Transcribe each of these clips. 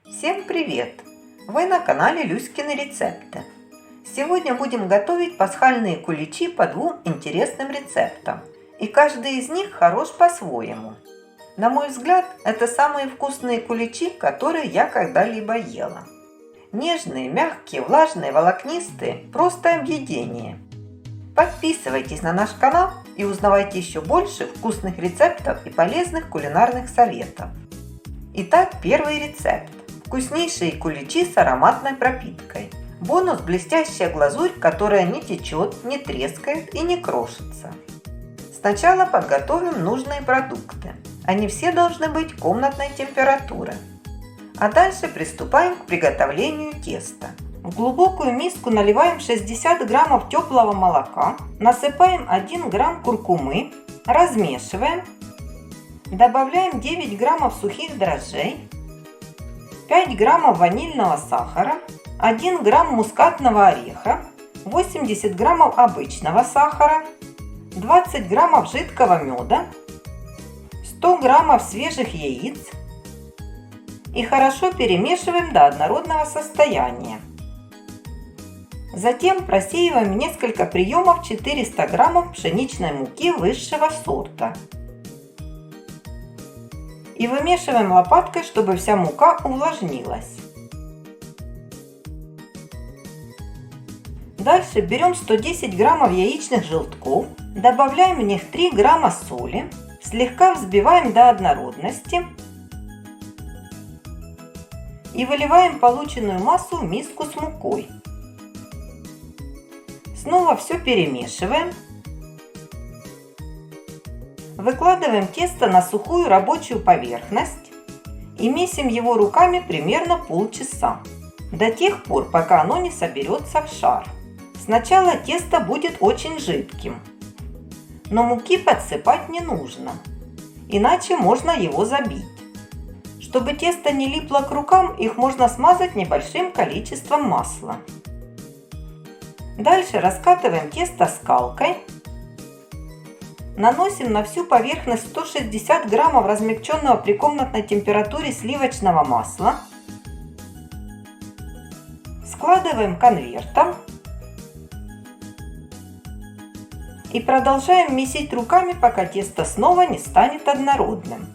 Всем привет! Вы на канале Люськины рецепты. Сегодня будем готовить пасхальные куличи по двум интересным рецептам. И каждый из них хорош по-своему. На мой взгляд, это самые вкусные куличи, которые я когда-либо ела. Нежные, мягкие, влажные, волокнистые – просто объедение. Подписывайтесь на наш канал и узнавайте еще больше вкусных рецептов и полезных кулинарных советов. Итак, первый рецепт. Вкуснейшие куличи с ароматной пропиткой. Бонус – блестящая глазурь, которая не течет, не трескает и не крошится. Сначала подготовим нужные продукты. Они все должны быть комнатной температуры. А дальше приступаем к приготовлению теста. В глубокую миску наливаем 60 граммов теплого молока, насыпаем 1 грамм куркумы, размешиваем, добавляем 9 граммов сухих дрожжей, 5 граммов ванильного сахара, 1 грамм мускатного ореха, 80 граммов обычного сахара, 20 граммов жидкого меда, 100 граммов свежих яиц и хорошо перемешиваем до однородного состояния. Затем просеиваем несколько приемов 400 граммов пшеничной муки высшего сорта. И вымешиваем лопаткой, чтобы вся мука увлажнилась. Дальше берем 110 граммов яичных желтков, добавляем в них 3 грамма соли, слегка взбиваем до однородности и выливаем полученную массу в миску с мукой. Снова все перемешиваем. Выкладываем тесто на сухую рабочую поверхность и месим его руками примерно полчаса, до тех пор, пока оно не соберется в шар. Сначала тесто будет очень жидким, но муки подсыпать не нужно, иначе можно его забить. Чтобы тесто не липло к рукам, их можно смазать небольшим количеством масла. Дальше раскатываем тесто скалкой. Наносим на всю поверхность 160 граммов размягченного при комнатной температуре сливочного масла. Складываем конвертом. И продолжаем месить руками, пока тесто снова не станет однородным.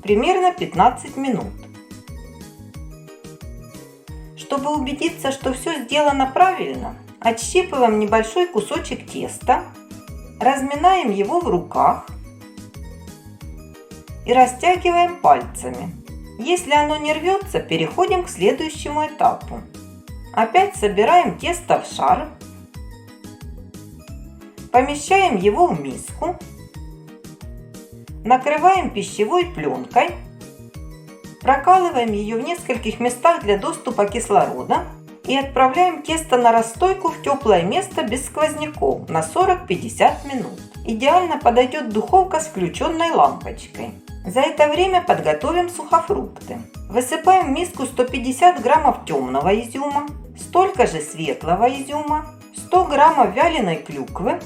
Примерно 15 минут. Чтобы убедиться, что все сделано правильно, отщипываем небольшой кусочек теста, разминаем его в руках и растягиваем пальцами. Если оно не рвется, переходим к следующему этапу. Опять собираем тесто в шар, помещаем его в миску, накрываем пищевой пленкой, прокалываем ее в нескольких местах для доступа кислорода и отправляем тесто на расстойку в теплое место без сквозняков на 40-50 минут. Идеально подойдет духовка с включенной лампочкой. За это время подготовим сухофрукты. Высыпаем в миску 150 граммов темного изюма, столько же светлого изюма, 100 граммов вяленой клюквы,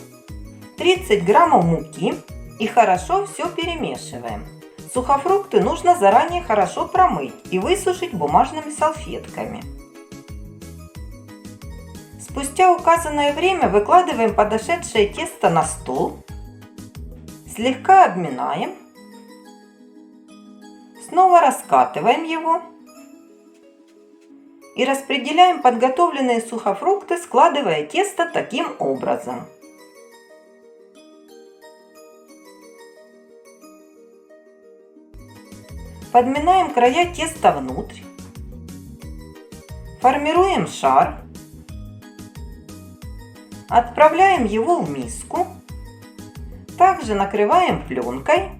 30 граммов муки и хорошо все перемешиваем. Сухофрукты нужно заранее хорошо промыть и высушить бумажными салфетками. Спустя указанное время выкладываем подошедшее тесто на стол, слегка обминаем, снова раскатываем его и распределяем подготовленные сухофрукты, складывая тесто таким образом. Подминаем края теста внутрь, формируем шар, отправляем его в миску, также накрываем пленкой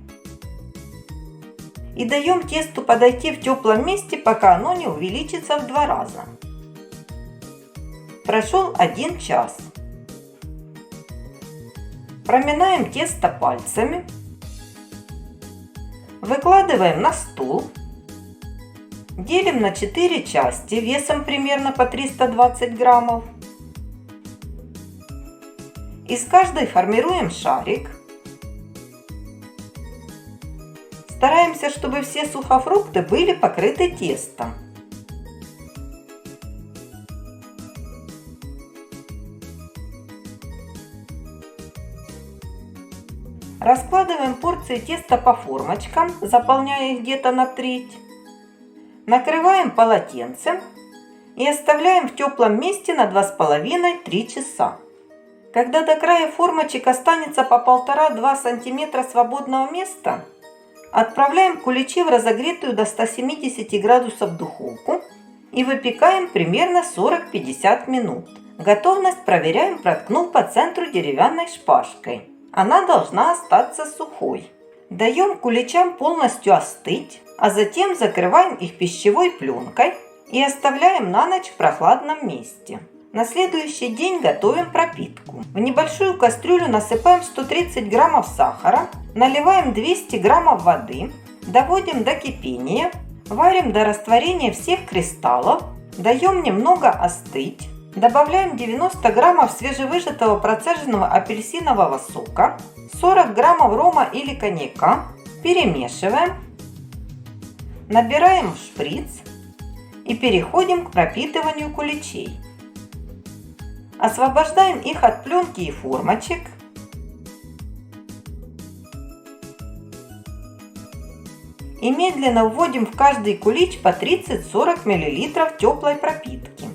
и даем тесту подойти в теплом месте, пока оно не увеличится в 2 раза. Прошел 1 час. Проминаем тесто пальцами. Выкладываем на стол, делим на 4 части весом примерно по 320 граммов. Из каждой формируем шарик. Стараемся, чтобы все сухофрукты были покрыты тестом. Раскладываем порции теста по формочкам, заполняя их где-то на треть. Накрываем полотенцем и оставляем в теплом месте на 2,5–3 часа. Когда до края формочек останется по 1,5–2 см свободного места, отправляем куличи в разогретую до 170 градусов духовку и выпекаем примерно 40–50 минут. Готовность проверяем, проткнув по центру деревянной шпажкой. Она должна остаться сухой. Даем куличам полностью остыть, а затем закрываем их пищевой пленкой и оставляем на ночь в прохладном месте. На следующий день готовим пропитку. В небольшую кастрюлю насыпаем 130 граммов сахара, наливаем 200 граммов воды, доводим до кипения, варим до растворения всех кристаллов, даем немного остыть. Добавляем 90 граммов свежевыжатого процеженного апельсинового сока, 40 граммов рома или коньяка, перемешиваем, набираем в шприц и переходим к пропитыванию куличей. Освобождаем их от пленки и формочек. И медленно вводим в каждый кулич по 30–40 мл теплой пропитки.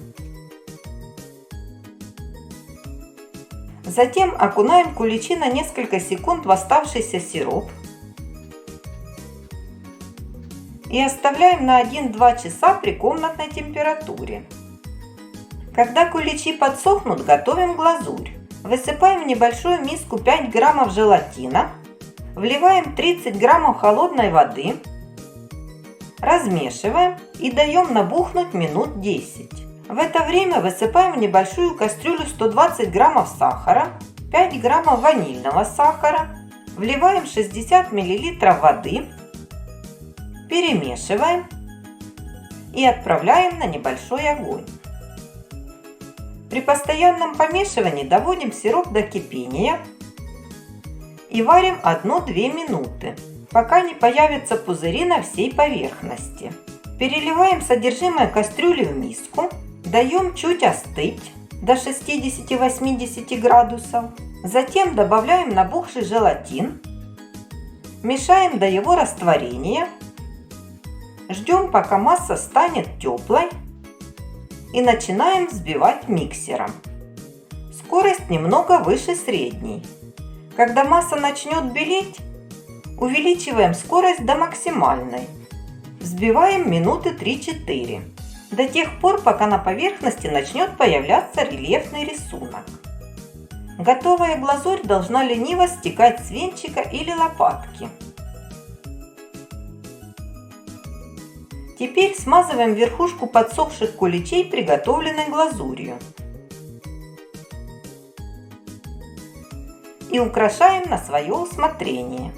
Затем окунаем куличи на несколько секунд в оставшийся сироп и оставляем на 1–2 часа при комнатной температуре. Когда куличи подсохнут, готовим глазурь. Высыпаем в небольшую миску 5 граммов желатина, вливаем 30 граммов холодной воды, размешиваем и даем набухнуть минут 10. В это время высыпаем в небольшую кастрюлю 120 граммов сахара, 5 граммов ванильного сахара, вливаем 60 мл воды, перемешиваем и отправляем на небольшой огонь. При постоянном помешивании доводим сироп до кипения и варим 1–2 минуты, пока не появятся пузыри на всей поверхности. Переливаем содержимое кастрюли в миску. Даем чуть остыть до 60–80 градусов. Затем добавляем набухший желатин. Мешаем до его растворения. Ждем, пока масса станет теплой. И начинаем взбивать миксером. Скорость немного выше средней. Когда масса начнет белеть, увеличиваем скорость до максимальной. Взбиваем минуты 3–4. До тех пор, пока на поверхности начнет появляться рельефный рисунок. Готовая глазурь должна лениво стекать с венчика или лопатки. Теперь смазываем верхушку подсохших куличей приготовленной глазурью. И украшаем на свое усмотрение.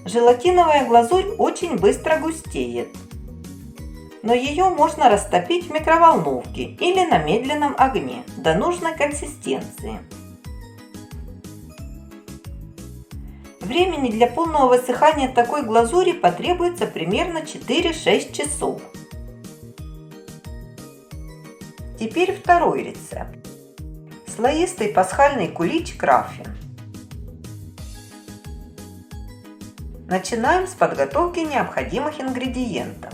Желатиновая глазурь очень быстро густеет, но ее можно растопить в микроволновке или на медленном огне до нужной консистенции. Времени для полного высыхания такой глазури потребуется примерно 4–6 часов. Теперь второй рецепт. Слоистый пасхальный кулич краффин. Начинаем с подготовки необходимых ингредиентов.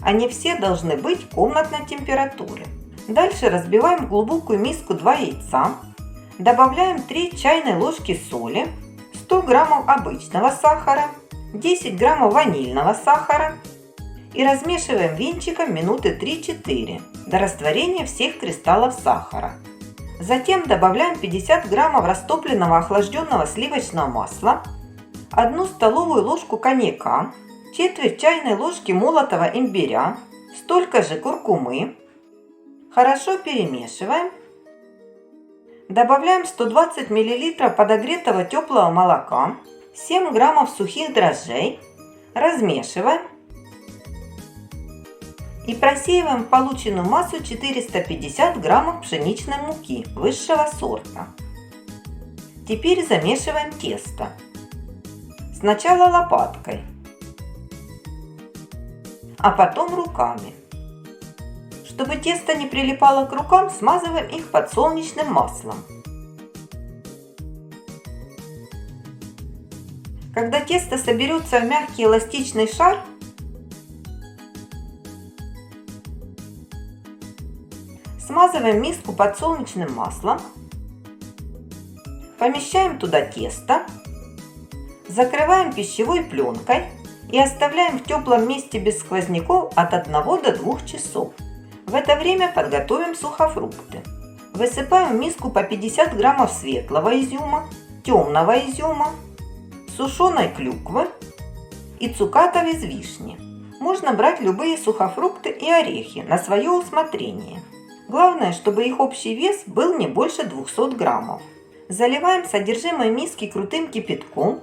Они все должны быть комнатной температуры. Дальше разбиваем в глубокую миску 2 яйца, добавляем 3 чайные ложки соли, 100 граммов обычного сахара, 10 граммов ванильного сахара и размешиваем венчиком минуты 3–4 до растворения всех кристаллов сахара. Затем добавляем 50 граммов растопленного охлажденного сливочного масла, 1 столовую ложку коньяка, четверть чайной ложки молотого имбиря, столько же куркумы. Хорошо перемешиваем. Добавляем 120 мл подогретого теплого молока, 7 граммов сухих дрожжей, размешиваем и просеиваем в полученную массу 450 граммов пшеничной муки высшего сорта. Теперь замешиваем тесто. Сначала лопаткой, а потом руками. Чтобы тесто не прилипало к рукам, смазываем их подсолнечным маслом. Когда тесто соберется в мягкий эластичный шар, смазываем миску подсолнечным маслом, помещаем туда тесто, закрываем пищевой пленкой и оставляем в теплом месте без сквозняков от 1 до 2 часов. В это время подготовим сухофрукты. Высыпаем в миску по 50 граммов светлого изюма, темного изюма, сушеной клюквы и цукатов из вишни. Можно брать любые сухофрукты и орехи на свое усмотрение. Главное, чтобы их общий вес был не больше 200 граммов. Заливаем содержимое миски крутым кипятком,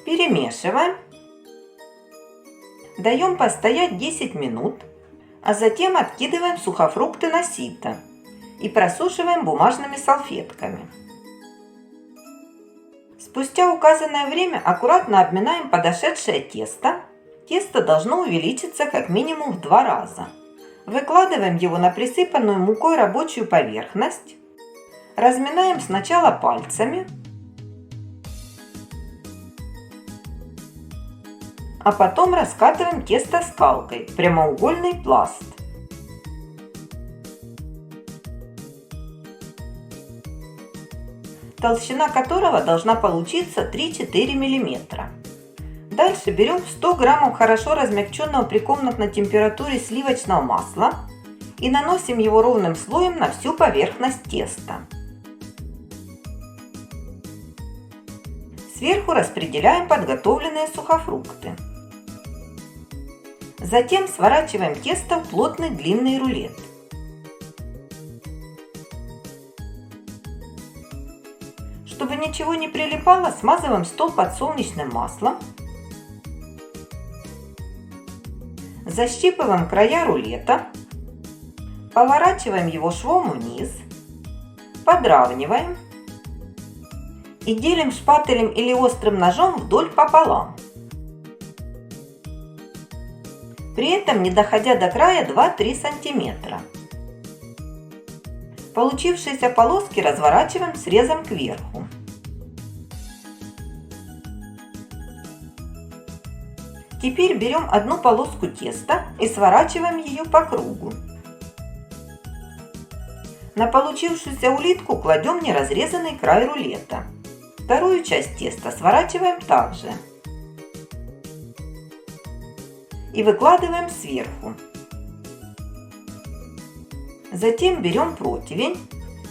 перемешиваем, даем постоять 10 минут, а затем откидываем сухофрукты на сито и просушиваем бумажными салфетками. Спустя указанное время аккуратно обминаем подошедшее тесто. Тесто должно увеличиться как минимум в 2 раза. Выкладываем его на присыпанную мукой рабочую поверхность. Разминаем сначала пальцами, а потом раскатываем тесто скалкой в прямоугольный пласт. Толщина которого должна получиться 3-4 мм. Дальше берем 100 граммов хорошо размягченного при комнатной температуре сливочного масла и наносим его ровным слоем на всю поверхность теста. Сверху распределяем подготовленные сухофрукты. Затем сворачиваем тесто в плотный длинный рулет. Чтобы ничего не прилипало, смазываем стол подсолнечным маслом. Защипываем края рулета. Поворачиваем его швом вниз. Подравниваем. И делим шпателем или острым ножом вдоль пополам. При этом не доходя до края 2-3 см. Получившиеся полоски разворачиваем срезом кверху. Теперь берем одну полоску теста и сворачиваем ее по кругу. На получившуюся улитку кладем неразрезанный край рулета. Вторую часть теста сворачиваем также и выкладываем сверху. Затем берем противень,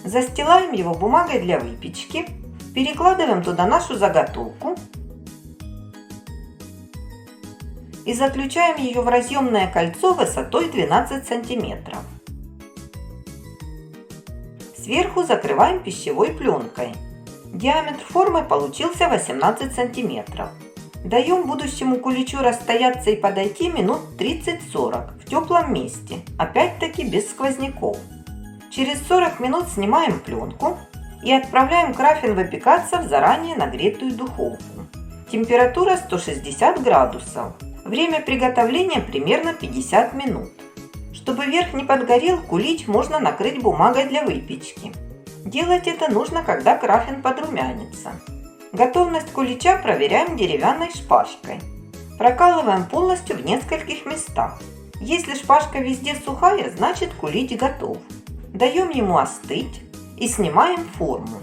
застилаем его бумагой для выпечки, перекладываем туда нашу заготовку и заключаем ее в разъемное кольцо высотой 12 см. Сверху закрываем пищевой пленкой. Диаметр формы получился 18 см. Даем будущему куличу расстояться и подойти минут 30-40 в теплом месте, опять-таки без сквозняков. Через 40 минут снимаем пленку и отправляем краффин выпекаться в заранее нагретую духовку. Температура 160 градусов. Время приготовления примерно 50 минут. Чтобы верх не подгорел, кулич можно накрыть бумагой для выпечки. Делать это нужно, когда краффин подрумянится. Готовность кулича проверяем деревянной шпажкой. Прокалываем полностью в нескольких местах. Если шпажка везде сухая, значит кулич готов. Даем ему остыть и снимаем форму.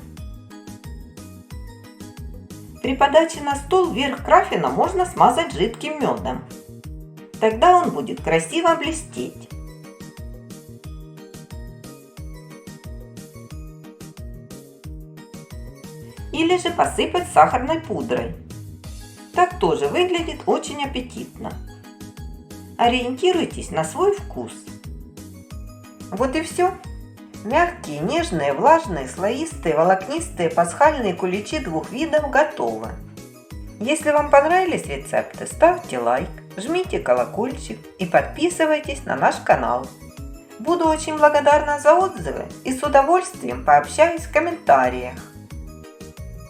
При подаче на стол верх краффина можно смазать жидким медом. Тогда он будет красиво блестеть. Или же посыпать сахарной пудрой. Так тоже выглядит очень аппетитно. Ориентируйтесь на свой вкус. Вот и все. Мягкие, нежные, влажные, слоистые, волокнистые пасхальные куличи двух видов готовы. Если вам понравились рецепты, ставьте лайк, жмите колокольчик и подписывайтесь на наш канал. Буду очень благодарна за отзывы и с удовольствием пообщаюсь в комментариях.